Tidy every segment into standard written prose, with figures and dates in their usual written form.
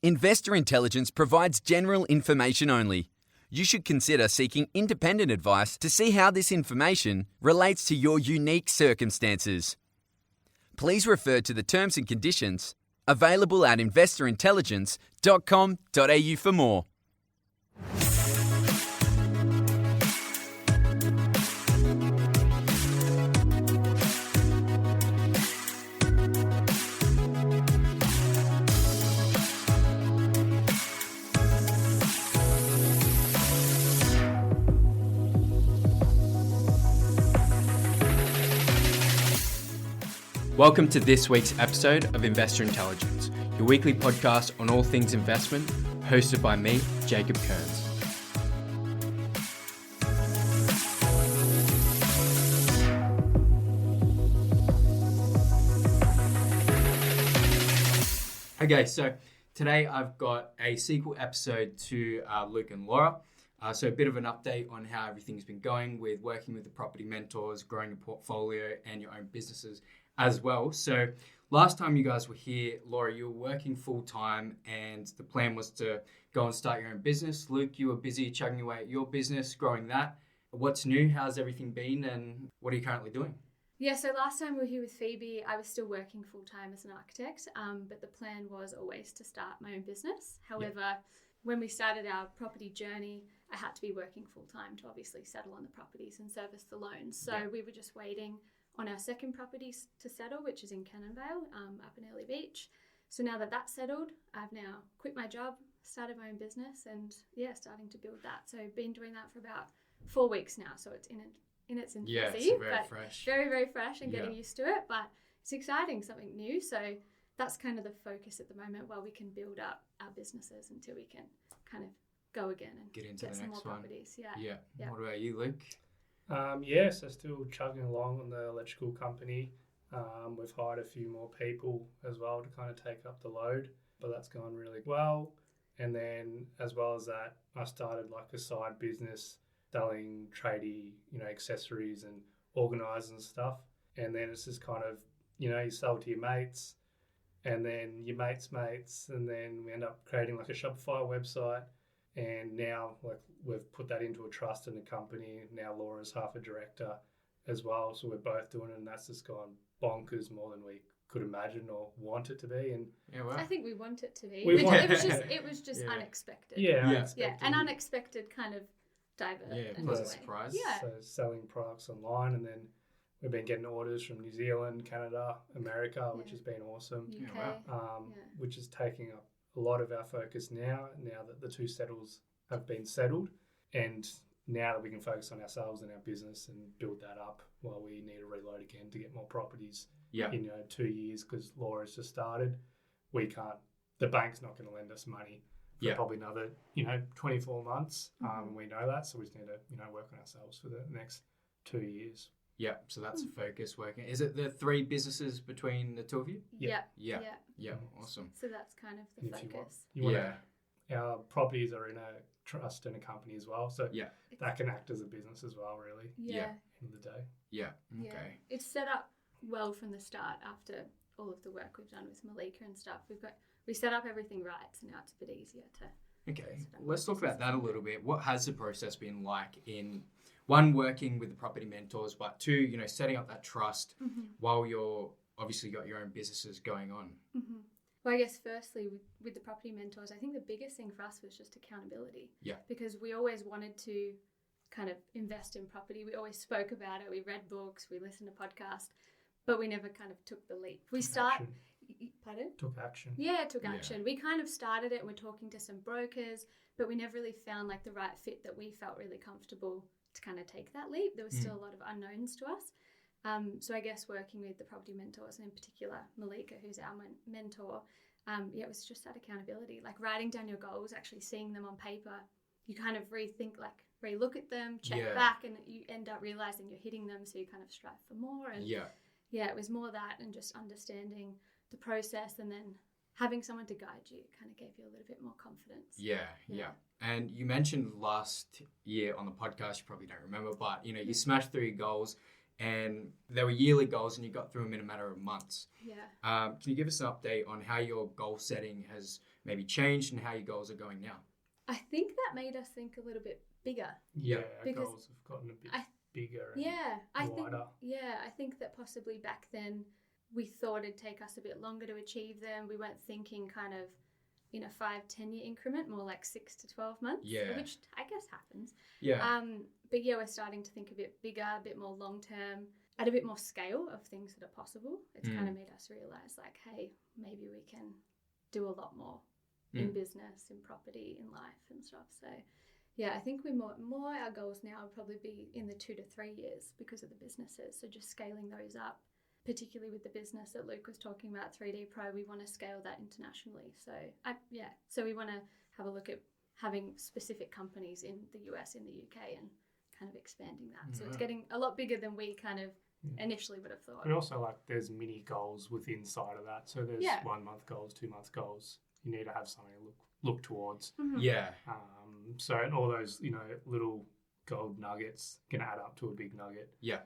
Investor Intelligence provides general information only. You should consider seeking independent advice to see how this information relates to your unique circumstances. Please refer to the terms and conditions available at investorintelligence.com.au for more. Welcome to this week's episode of Investor Intelligence, your weekly podcast on all things investment, hosted by me, Jacob Kearns. Okay, so today I've got a sequel episode to Luke and Laura. So a bit of an update on how everything's been going with working with the property mentors, growing a portfolio and your own businesses as well. So last time you guys were here, Laura, you were working full time and the plan was to go and start your own business. Luke, you were busy chugging away at your business, growing that. What's new? How's everything been and what are you currently doing? Yeah, so last time we were here with Phoebe, I was still working full time as an architect, but the plan was always to start my own business. However, when we started our property journey, I had to be working full time to obviously settle on the properties and service the loans. So we were just waiting on our second property to settle, which is in Cannonvale, up in Early Beach. So now that that's settled, I've now quit my job, started my own business, and starting to build that. So I've been doing that for about 4 weeks now. So it's in its infancy, it's very fresh. Very, very fresh and getting used to it. But it's exciting, something new. So that's kind of the focus at the moment while we can build up our businesses until we can kind of go again and get into the some next more one. Properties. Yeah. What about you, Luke? So still chugging along on the electrical company. We've hired a few more people as well to kind of take up the load, but that's gone really well. And then as well as that, I started like a side business selling tradie, accessories and organisers and stuff. And then it's just kind of, you sell to your mates and then your mates' mates, and then we end up creating like a Shopify website. And now, we've put that into a trust in a company. Now Laura's half a director as well, so we're both doing it, and that's just gone bonkers more than we could imagine or want it to be. And I think we want it to be. It was just unexpected. An unexpected kind of divert. Plus a surprise. So selling products online, and then we've been getting orders from New Zealand, Canada, America, which has been awesome. UK. Which is taking up a lot of our focus now that the two settles have been settled, and now that we can focus on ourselves and our business and build that up while we need to reload again to get more properties in 2 years, because Laura's just started. The bank's not going to lend us money for probably another 24 months. We know that, so we just need to work on ourselves for the next 2 years. Yeah, so that's a focus working. Is it the 3 businesses between the two of you? Yeah. Awesome. So that's kind of the focus. Our properties are in a trust and a company as well, so that can act as a business as well, really. End of the day. Okay. It's set up well from the start after all of the work we've done with Malika and stuff. We set up everything right, so now it's a bit easier to. Okay, let's talk about that a little bit. What has the process been like in one, working with the property mentors, but two, setting up that trust while you're obviously got your own businesses going on? Well, I guess firstly with the property mentors, I think the biggest thing for us was just accountability. Yeah. Because we always wanted to kind of invest in property. We always spoke about it. We read books, we listened to podcasts, but we never kind of took the leap. Pardon? Took action. Yeah, took action. We kind of started it and we're talking to some brokers, but we never really found like the right fit that we felt really comfortable to kind of take that leap. There was still a lot of unknowns to us. So I guess working with the property mentors, and in particular Malika, who's our mentor, it was just that accountability, like writing down your goals, actually seeing them on paper. You kind of relook at them, check back, and you end up realizing you're hitting them, so you kind of strive for more. And it was more that, and just understanding the process, and then having someone to guide you kind of gave you a little bit more confidence. Yeah. And you mentioned last year on the podcast, you probably don't remember, but you smashed through your goals, and they were yearly goals, and you got through them in a matter of months. Yeah. Can you give us an update on how your goal setting has maybe changed and how your goals are going now? I think that made us think a little bit bigger. Yeah, our because goals have gotten a bit I- bigger and I wider. think that possibly back then we thought it'd take us a bit longer to achieve them. We weren't thinking kind of in a 5-10 year increment, more like 6 to 12 months, Yeah. which I guess happens. Yeah. But yeah, we're starting to think a bit bigger, a bit more long term, at a bit more scale of things that are possible. It's kind of made us realize, like, hey, maybe we can do a lot more in business, in property, in life and stuff. So yeah, I think we're more our goals now would probably be in the 2 to 3 years because of the businesses. So just scaling those up, particularly with the business that Luke was talking about, 3D Pro, we want to scale that internationally. So so we want to have a look at having specific companies in the US, in the UK, and kind of expanding that. So it's getting a lot bigger than we kind of initially would have thought. And also, like, there's mini goals within inside of that. So there's 1 month goals, 2 month goals. You need to have something to look towards. Yeah. So and all those, little gold nuggets can add up to a big nugget. Yeah.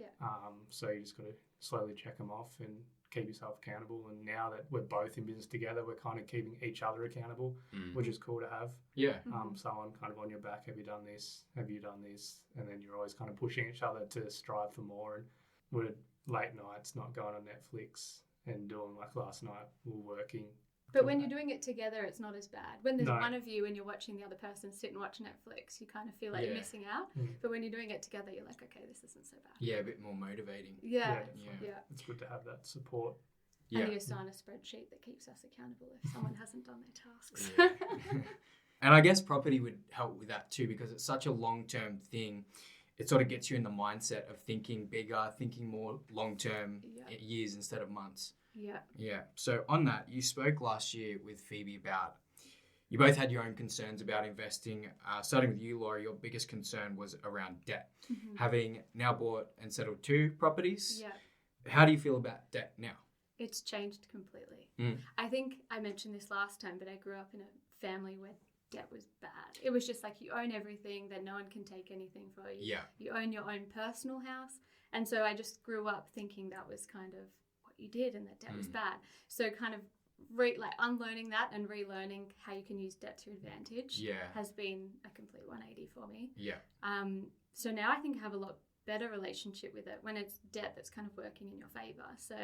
So you just got to slowly check them off and keep yourself accountable. And now that we're both in business together, we're kind of keeping each other accountable, which is cool to have. Yeah. Someone kind of on your back. Have you done this? Have you done this? And then you're always kind of pushing each other to strive for more. And we're late nights, not going on Netflix and doing, like last night, we're working. But when you're doing it together, it's not as bad. When there's No. one of you and you're watching the other person sit and watch Netflix, you kind of feel like you're missing out. But when you're doing it together, you're like, okay, this isn't so bad. Yeah, a bit more motivating. Yeah. It's good to have that support. Yeah. And you assign a spreadsheet that keeps us accountable if someone hasn't done their tasks. Yeah. And I guess property would help with that too, because it's such a long-term thing. It sort of gets you in the mindset of thinking bigger, thinking more long-term, years instead of months. Yeah. Yeah. So on that, you spoke last year with Phoebe about, you both had your own concerns about investing. Starting with you, Laura, your biggest concern was around debt. Having now bought and settled 2 properties, how do you feel about debt now? It's changed completely. I think I mentioned this last time, but I grew up in a family where debt was bad. It was just like you own everything, that no one can take anything for you. Yeah. You own your own personal house. And so I just grew up thinking that was kind of what you did and that debt was bad. So kind of unlearning that and relearning how you can use debt to advantage has been a complete 180 for me. Yeah. So now I think I have a lot better relationship with it when it's debt that's kind of working in your favor. So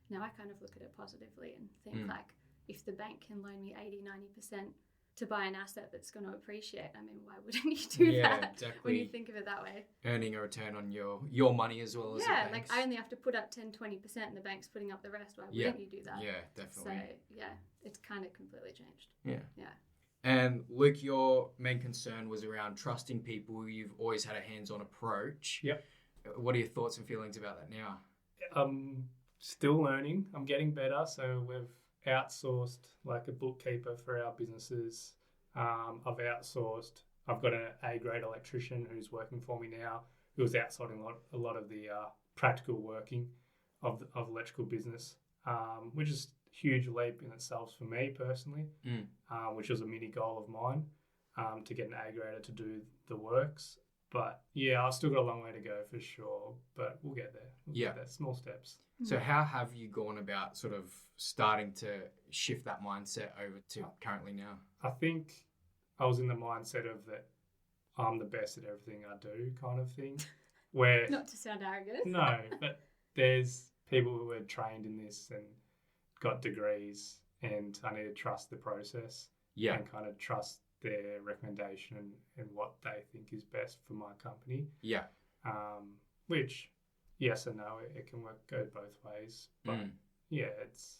now I kind of look at it positively and think like, if the bank can loan me 80-90% to buy an asset that's going to appreciate, I mean, why wouldn't you do that exactly. when you think of it that way? Earning a return on your money as well as the bank's. Like I only have to put up 10-20% and the bank's putting up the rest. Why wouldn't you do that? Yeah, definitely. So it's kind of completely changed. Yeah. And Luke, your main concern was around trusting people. You've always had a hands-on approach. Yep. What are your thoughts and feelings about that now? I'm still learning. I'm getting better. So we've outsourced like a bookkeeper for our businesses. I've got an A-grade electrician who's working for me now, who was outsourcing a lot of the practical working of electrical business, which is a huge leap in itself for me personally, which was a mini goal of mine, to get an A-grader to do the works. But yeah, I've still got a long way to go for sure, but we'll get there. Get there. Small steps. So how have you gone about sort of starting to shift that mindset over to currently now? I think I was in the mindset of that I'm the best at everything I do kind of thing. Where Not to sound arrogant. No, but there's people who are trained in this and got degrees, and I need to trust the process and kind of trust their recommendation and what they think is best for my company. Yeah. Which, yes and no, it can go both ways. But yeah, it's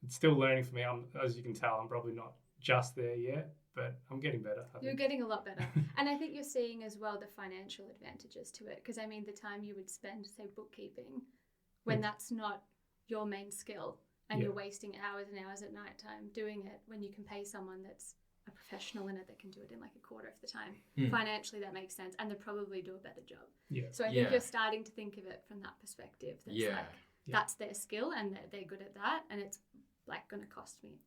still learning for me. As you can tell, I'm probably not just there yet, but I'm getting better. You're getting a lot better. And I think you're seeing as well the financial advantages to it. Because I mean, the time you would spend, say, bookkeeping, when that's not your main skill and you're wasting hours and hours at night time doing it, when you can pay someone that's a professional in it that can do it in like a quarter of the time. Financially, that makes sense, and they'll probably do a better job. So I think you're starting to think of it from that perspective. That's that's their skill and they're good at that, and it's like going to cost me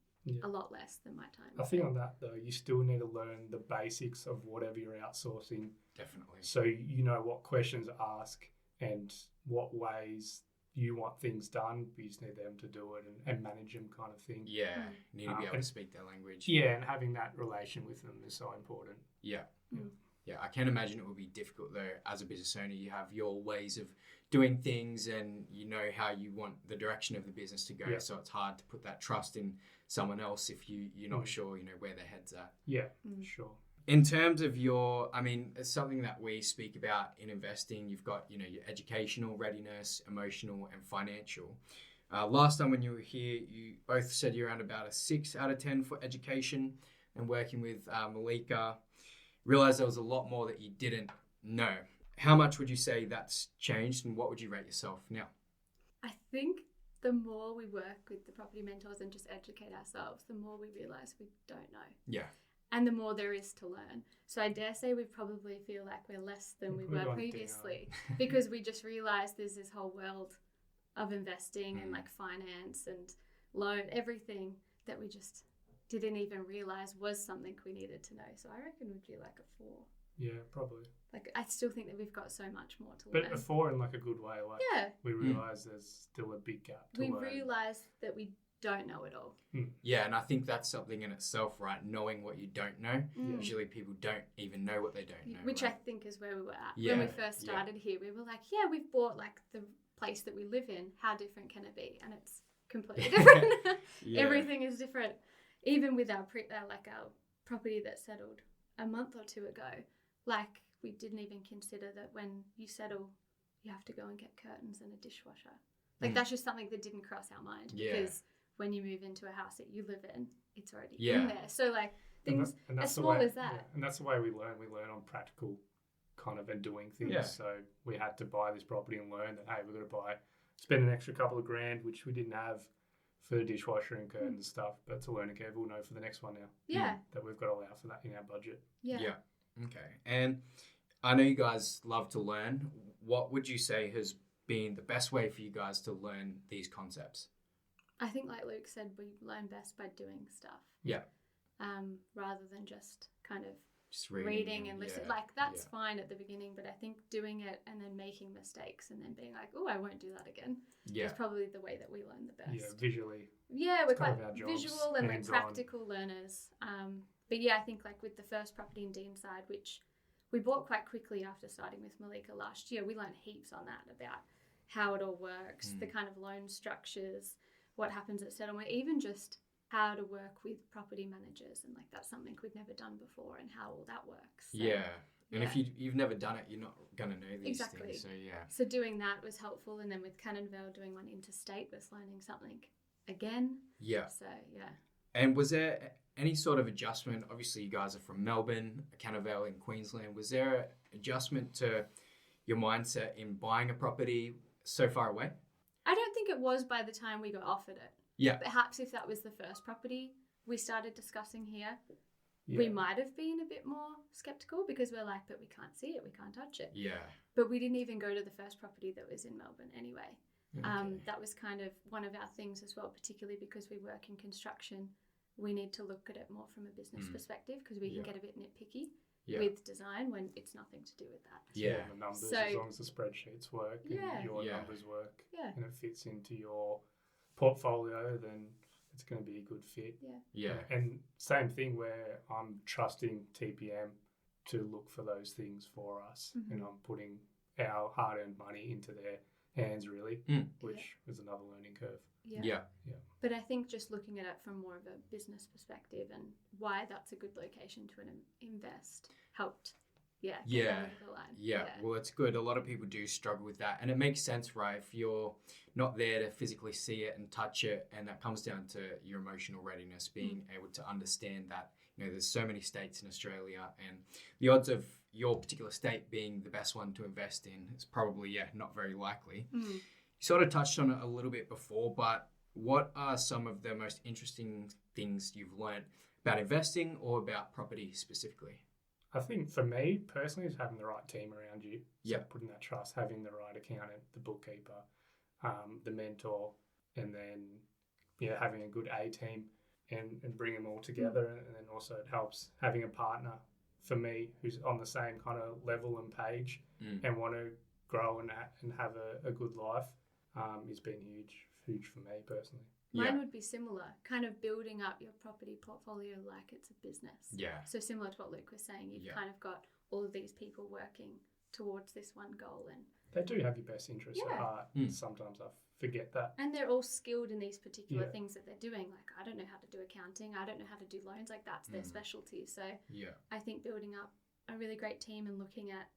a lot less than my time. I think on that though, you still need to learn the basics of whatever you're outsourcing. Definitely. So you know what questions to ask and what ways you want things done, but you just need them to do it and manage them kind of thing. Yeah, you need to be able to and- speak their language. Yeah, and having that relation with them is so important. Yeah. Mm. Yeah, I can imagine it would be difficult though. As a business owner, you have your ways of doing things and you know how you want the direction of the business to go. Yeah. So it's hard to put that trust in someone else if you're not sure, where their head's at. Yeah, Mm. sure. In terms of it's something that we speak about in investing. You've got, your educational readiness, emotional and financial. Last time when you were here, you both said you're around about a 6 out of 10 for education, and working with Malika, realized there was a lot more that you didn't know. How much would you say that's changed, and what would you rate yourself now? I think the more we work with the property mentors and just educate ourselves, the more we realise we don't know. Yeah. And the more there is to learn. So I dare say we probably feel like we're less than we were gone previously because we just realised there's this whole world of investing and like finance and loan, everything that we just didn't even realise was something we needed to know. So I reckon we'd be like a 4. Yeah, probably. Like I still think that we've got so much more to But learn. a 4 in like a good way. Like Yeah. we realise there's still a big gap to We learn. realise that we don't know it all. Yeah, and I think that's something in itself, right? Knowing what you don't know. Usually people don't even know what they don't know. Which right? I think is where we were at. Yeah, When we first started here, we were like, yeah, we've bought like the place that we live in. How different can it be? And it's completely different. Yeah. Everything is different. Even with our our property that settled a month or 2 ago, like we didn't even consider that when you settle, you have to go and get curtains and a dishwasher. Like that's just something that didn't cross our mind because when you move into a house that you live in, it's already in there. So like things as small as that. Yeah, and that's the way we learn. We learn on practical kind of and doing things. Yeah. So we had to buy this property and learn that, hey, we've got to spend an extra couple of grand, which we didn't have for the dishwasher and curtains and stuff. But to learn again, we'll know for the next one now. Yeah. That we've got to allow for that in our budget. Yeah. Okay. And I know you guys love to learn. What would you say has been the best way for you guys to learn these concepts? I think like Luke said, we learn best by doing stuff. Yeah. Rather than just kind of Just reading and listening. Like that's fine at the beginning, but I think doing it and then making mistakes and then being like, oh, I won't do that again is probably the way that we learn the best. Yeah, visually. Yeah, we're kind quite of our jobs, visual and like hands-on. practical learners. But yeah, I think like with the first property in Deanside, which we bought quite quickly after starting with Malika last year, we learned heaps on that about how it all works, the kind of loan structures, what happens at settlement, even just how to work with property managers. And like that's something we've never done before and how all that works. So, And if you've never done it, you're not going to know these things. So So doing that was helpful. And then with Cannonvale doing one interstate was learning something again. Yeah. So And was there any sort of adjustment? Obviously, you guys are from Melbourne, Cannonvale in Queensland. Was there an adjustment to your mindset in buying a property so far away? I don't think it was by the time we got offered it. Yeah. Perhaps if that was the first property we started discussing here, Yeah. we might have been a bit more skeptical because we're like, but we can't see it, we can't touch it. Yeah. But we didn't even go to the first property that was in Melbourne anyway. Okay. That was kind of one of our things as well, particularly because we work in construction. We need to look at it more from a business perspective because we can get a bit nitpicky with design when it's nothing to do with that. Yeah. The numbers, So- as long as the spreadsheets work and your Yeah. numbers work Yeah. and it fits into your portfolio, then it's going to be a good fit. Yeah. And same thing where I'm trusting TPM to look for those things for us and I'm putting our hard-earned money into their hands really, which is another learning curve. Yeah. But I think just looking at it from more of a business perspective and why that's a good location to invest helped. Get that over the line. Yeah. Well, it's good. A lot of people do struggle with that. And it makes sense, right? If you're not there to physically see it and touch it, and that comes down to your emotional readiness, being able to understand that, there's so many states in Australia and the odds of your particular state being the best one to invest in is probably, not very likely. You sort of touched on it a little bit before, but what are some of the most interesting things you've learned about investing or about property specifically? I think for me personally, is having the right team around you. So Yeah. putting that trust, having the right accountant, the bookkeeper, the mentor, and then having a good A team and bring them all together. And then also it helps having a partner for me who's on the same kind of level and page and want to grow and have a good life. has been huge for me personally. Mine would be similar, kind of building up your property portfolio like it's a business. Yeah. So similar to what Luke was saying, you've kind of got all of these people working towards this one goal, and they do have your best interests at heart. Sometimes I forget that. And they're all skilled in these particular things that they're doing. Like, I don't know how to do accounting. I don't know how to do loans. Like, that's their specialty. So I think building up a really great team and looking at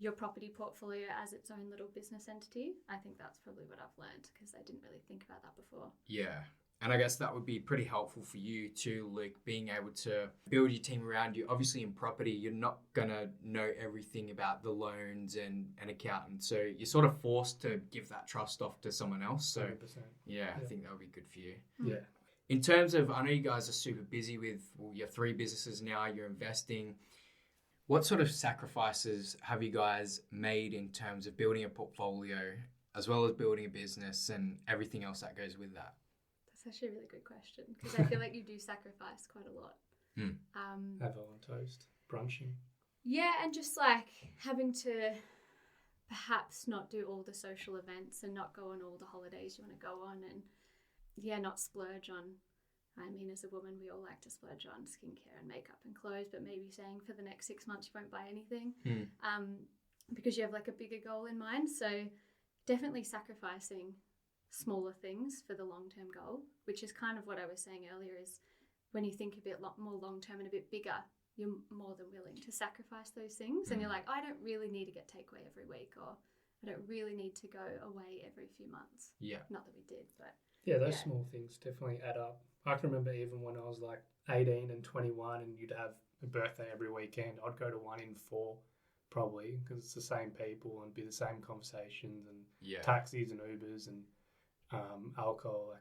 your property portfolio as its own little business entity, I think that's probably what I've learned, because I didn't really think about that before. Yeah. And I guess that would be pretty helpful for you too, Luke, being able to build your team around you. Obviously in property, you're not going to know everything about the loans and an accountant. So you're sort of forced to give that trust off to someone else. So 100%. I think that would be good for you. Yeah. In terms of, I know you guys are super busy with your 3 businesses now, you're investing. What sort of sacrifices have you guys made in terms of building a portfolio as well as building a business and everything else that goes with that? That's actually a really good question, because I feel like you do sacrifice quite a lot. Have on toast, brunching. Yeah, and just like having to perhaps not do all the social events and not go on all the holidays you want to go on, and not splurge on. I mean, as a woman, we all like to splurge on skincare and makeup and clothes, but maybe saying for the next 6 months you won't buy anything because you have like a bigger goal in mind. So definitely sacrificing smaller things for the long-term goal, which is kind of what I was saying earlier, is when you think a bit more long-term and a bit bigger, you're more than willing to sacrifice those things. And you're like, I don't really need to get takeaway every week, or I don't really need to go away every few months. Yeah. Not that we did, but... Yeah, those small things definitely add up. I can remember even when I was like 18 and 21 and you'd have a birthday every weekend, I'd go to 1 in 4 probably, because it's the same people and be the same conversations and taxis and Ubers and alcohol.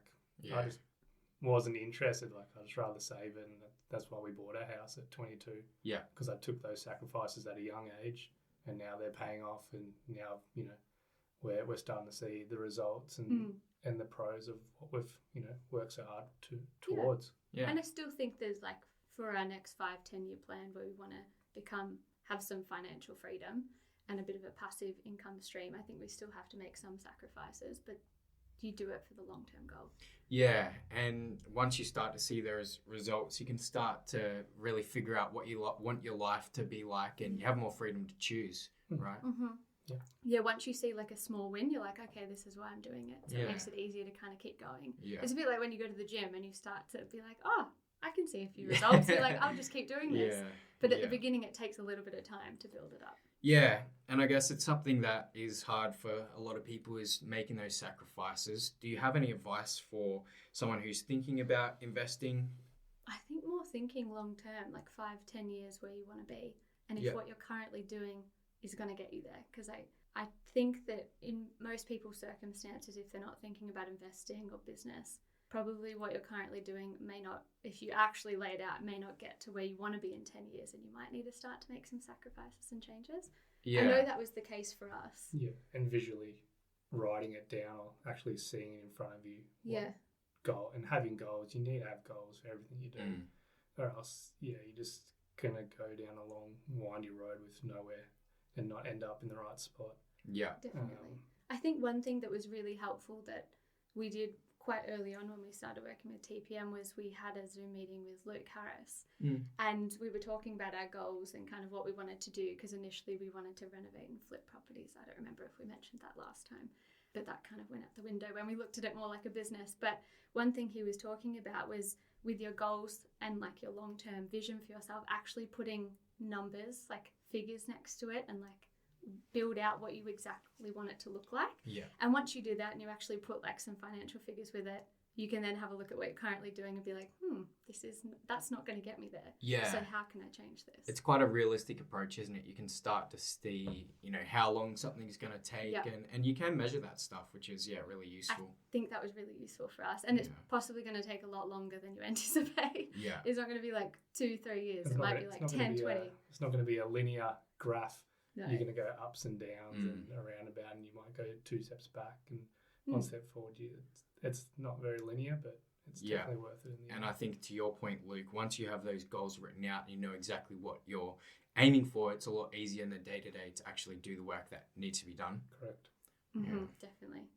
I just wasn't interested. Like, I'd just rather save it, and that's why we bought our house at 22. Yeah, because I took those sacrifices at a young age, and now they're paying off, and now we're starting to see the results and the pros of what we've worked so hard towards. Yeah. And I still think there's like, for our next 5-10 year plan, where we want to have some financial freedom and a bit of a passive income stream, I think we still have to make some sacrifices, but you do it for the long-term goal. Yeah, and once you start to see those results, you can start to really figure out what you want your life to be like, and you have more freedom to choose, right? Yeah, once you see like a small win, you're like, okay, this is why I'm doing it. So it makes it easier to kind of keep going. Yeah. It's a bit like when you go to the gym and you start to be like, oh, I can see a few results. You're like, I'll just keep doing this. Yeah. But at the beginning, it takes a little bit of time to build it up. Yeah, and I guess it's something that is hard for a lot of people, is making those sacrifices. Do you have any advice for someone who's thinking about investing? I think more thinking long term, like 5-10 years where you want to be, and if what you're currently doing is going to get you there. Because I think that in most people's circumstances, if they're not thinking about investing or business, probably what you're currently doing may not, if you actually lay it out, may not get to where you want to be in 10 years, and you might need to start to make some sacrifices and changes. Yeah. I know that was the case for us. Yeah, and visually writing it down or actually seeing it in front of you. Yeah. Goal, and having goals, you need to have goals for everything you do. Or else, you're just going to go down a long, windy road with nowhere and not end up in the right spot. Yeah. Definitely. I think one thing that was really helpful that we did quite early on when we started working with TPM was we had a Zoom meeting with Luke Harris, and we were talking about our goals and kind of what we wanted to do, because initially we wanted to renovate and flip properties. I don't remember if we mentioned that last time, but that kind of went out the window when we looked at it more like a business. But one thing he was talking about was, with your goals and like your long-term vision for yourself, actually putting numbers, like figures next to it, and like build out what you exactly want it to look like. Yeah. And once you do that and you actually put like some financial figures with it, you can then have a look at what you're currently doing and be like, that's not going to get me there. Yeah. So how can I change this? It's quite a realistic approach, isn't it? You can start to see, how long something's going to take, and you can measure that stuff, which is, really useful. I think that was really useful for us. And it's possibly going to take a lot longer than you anticipate. Yeah. It's not going to be like 2-3 years. It might be like 10, 20. It's not going to be a linear graph. No. You're going to go ups and downs and around about, and you might go 2 steps back and 1 step forward. It's not very linear, but it's definitely worth it in the end. And I think, to your point, Luke, once you have those goals written out and you know exactly what you're aiming for, it's a lot easier in the day-to-day to actually do the work that needs to be done. Correct. Mm-hmm, definitely.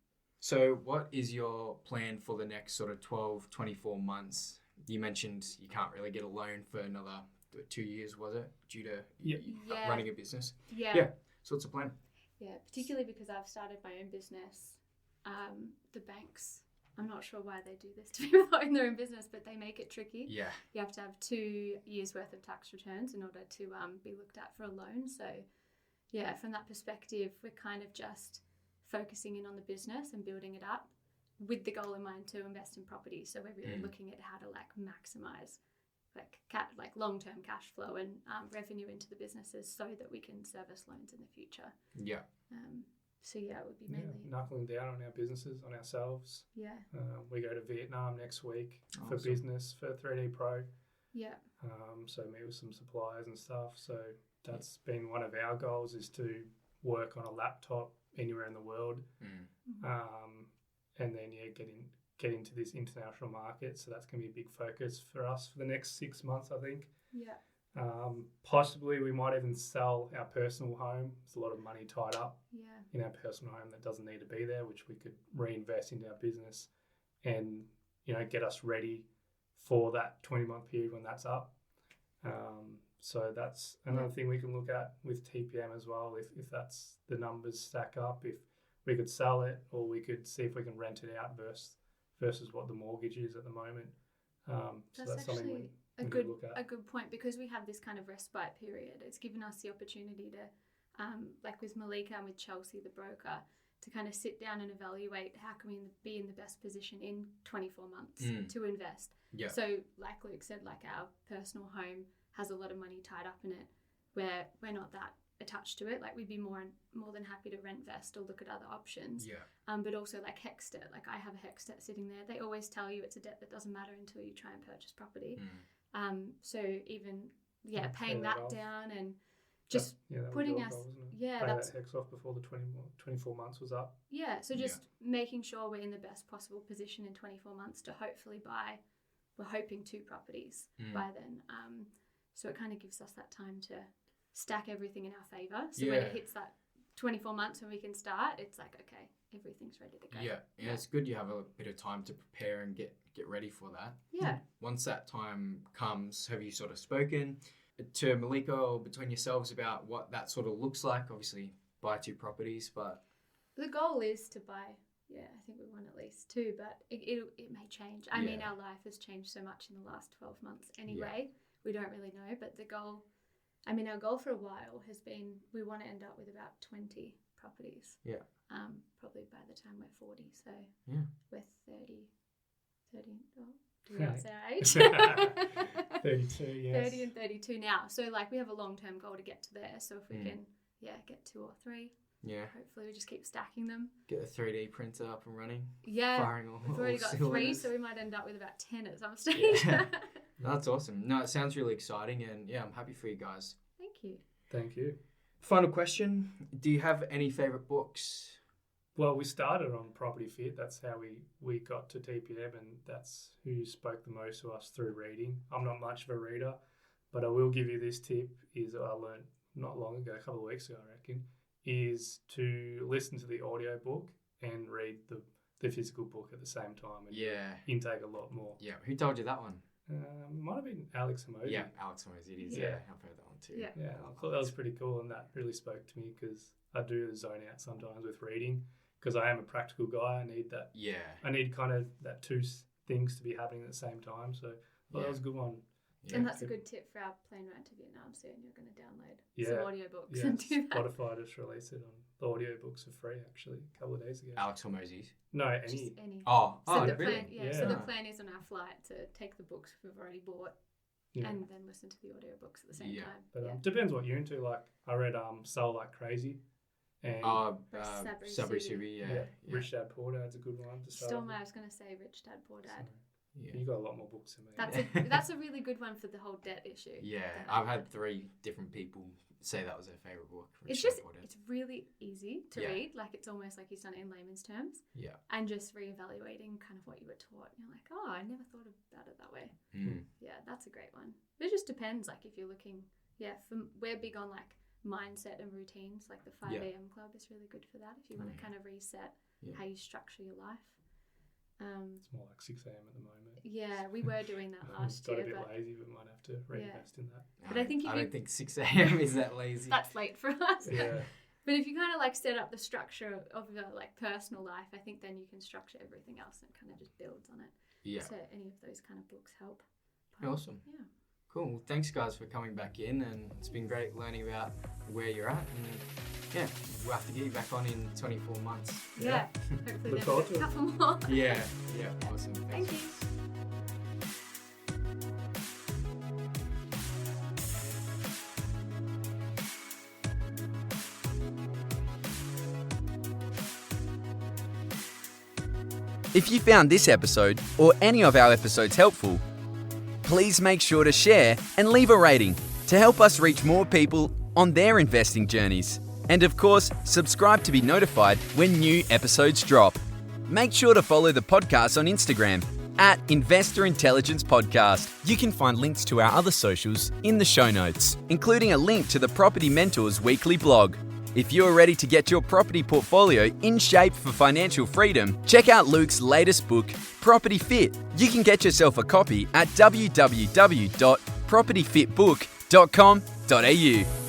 So what is your plan for the next sort of 12, 24 months? You mentioned you can't really get a loan for another 2 years, was it? Due to running a business? Yeah. So what's the plan? Yeah, particularly because I've started my own business. The banks, I'm not sure why they do this to people that own their own business, but they make it tricky. Yeah. You have to have 2 years worth of tax returns in order to be looked at for a loan. So yeah, from that perspective, we're kind of just focusing in on the business and building it up with the goal in mind to invest in property. So we're really looking at how to like maximize like long-term cash flow and revenue into the businesses so that we can service loans in the future. Yeah. So yeah, it would be mainly knuckling down on our businesses, on ourselves. Yeah. We go to Vietnam next week for Awesome. business for 3D Pro. Yeah. So meet with some suppliers and stuff. So that's been one of our goals, is to work on a laptop anywhere in the world. And then get into this international market. So that's going to be a big focus for us for the next 6 months, I think. Yeah. Possibly we might even sell our personal home. There's a lot of money tied up in our personal home that doesn't need to be there, which we could reinvest into our business and, get us ready for that 20-month period when that's up. So that's another thing we can look at with TPM as well, if that's the numbers stack up, if we could sell it or we could see if we can rent it out versus what the mortgage is at the moment. So that's something we could look at. A good point, because we have this kind of respite period. It's given us the opportunity to, like with Malika and with Chelsea, the broker, to kind of sit down and evaluate how can we be in the best position in 24 months to invest. Yeah. So like Luke said, like our personal home has a lot of money tied up in it where we're not that attached to it. Like we'd be more than happy to rent vest or look at other options. Yeah. But also like HEX debt. Like I have a HEX debt sitting there. They always tell you it's a debt that doesn't matter until you try and purchase property. So even paying that down and just putting us pay that HEX off before the 24 months was up. Yeah, so just making sure we're in the best possible position in 24 months to hopefully buy. We're hoping 2 properties by then. So it kind of gives us that time to stack everything in our favour. So when it hits that 24 months when we can start, it's like, okay, everything's ready to go. Yeah, it's good you have a bit of time to prepare and get ready for that. Yeah. Once that time comes, have you sort of spoken to Malika or between yourselves about what that sort of looks like? Obviously, buy 2 properties, but... The goal is to buy, I think we want at least 2, but it may change. I mean, our life has changed so much in the last 12 months anyway. We don't really know, but the goal... our goal for a while has been we want to end up with about 20 properties. Yeah. Probably by the time we're 40. So we're 30. Do we not say our age? 32, yes. 30 and 32 now. So like we have a long-term goal to get to there. So if we can, get 2 or 3. Yeah. Hopefully we just keep stacking them. Get a 3D printer up and running. Yeah. Firing all we've already got cylinders. 3, so we might end up with about 10 at some stage. Yeah. That's awesome. No, it sounds really exciting, and I'm happy for you guys. Thank you. Final question. Do you have any favourite books? Well, we started on Property Fit. That's how we got to TPM, and that's who spoke the most to us through reading. I'm not much of a reader, but I will give you this tip, is I learned not long ago, a couple of weeks ago, I reckon, is to listen to the audio book and read the physical book at the same time. And intake a lot more. Yeah. Who told you that one? Might have been Alex Emoji. Yeah, Alex Emoji. It is. Yeah, I've heard that one too. Yeah. I thought that was pretty cool, and that really spoke to me because I do zone out sometimes with reading because I am a practical guy. I need that. Yeah. I need kind of that 2 things to be happening at the same time. So that was a good one. Yeah. And that's a good tip for our plane ride to Vietnam soon. You're going to download some audiobooks and do that. Spotify just released it on the audiobooks for free actually a couple of days ago. Alex Hormozzi's? No, any. Oh, the really? Plan, So the plan is on our flight to take the books we've already bought and then listen to the audiobooks at the same time. But depends what you're into. Like I read Sell Like Crazy. And Sabri Subi, Rich Dad Poor Dad's a good one. I was going to say Rich Dad Poor Dad. Yeah. You got a lot more books than me. That's a really good one for the whole debt issue. Yeah, I've had 3 different people say that was their favourite book. It's really easy to read. Like it's almost like he's done it in layman's terms. Yeah. And just reevaluating kind of what you were taught. And you're like, oh, I never thought about it that way. Yeah, that's a great one. But it just depends. Like if you're looking, we're big on like mindset and routines. Like the 5 a.m. club is really good for that. If you want to kind of reset how you structure your life. It's more like 6 a.m. at the moment. Yeah, we were doing that last Got year. a bit but lazy, but might have to reinvest in that. But I think if I you- don't think 6 a.m. is that lazy. That's late for us. Yeah. But if you kind of like set up the structure of your like personal life, I think then you can structure everything else and it kind of just builds on it. Yeah. So any of those kind of books help. Awesome. Yeah. Cool. Thanks, guys, for coming back in, and it's been great learning about where you're at. And yeah, we'll have to get you back on in 24 months. Yeah. Hopefully Look there's forward a to it. couple more. Yeah. Awesome. Thank you. If you found this episode or any of our episodes helpful, please make sure to share and leave a rating to help us reach more people on their investing journeys. And of course, subscribe to be notified when new episodes drop. Make sure to follow the podcast on Instagram at Investor Intelligence Podcast. You can find links to our other socials in the show notes, including a link to the Property Mentors weekly blog. If you're ready to get your property portfolio in shape for financial freedom, check out Luke's latest book, Property Fit. You can get yourself a copy at www.propertyfitbook.com.au.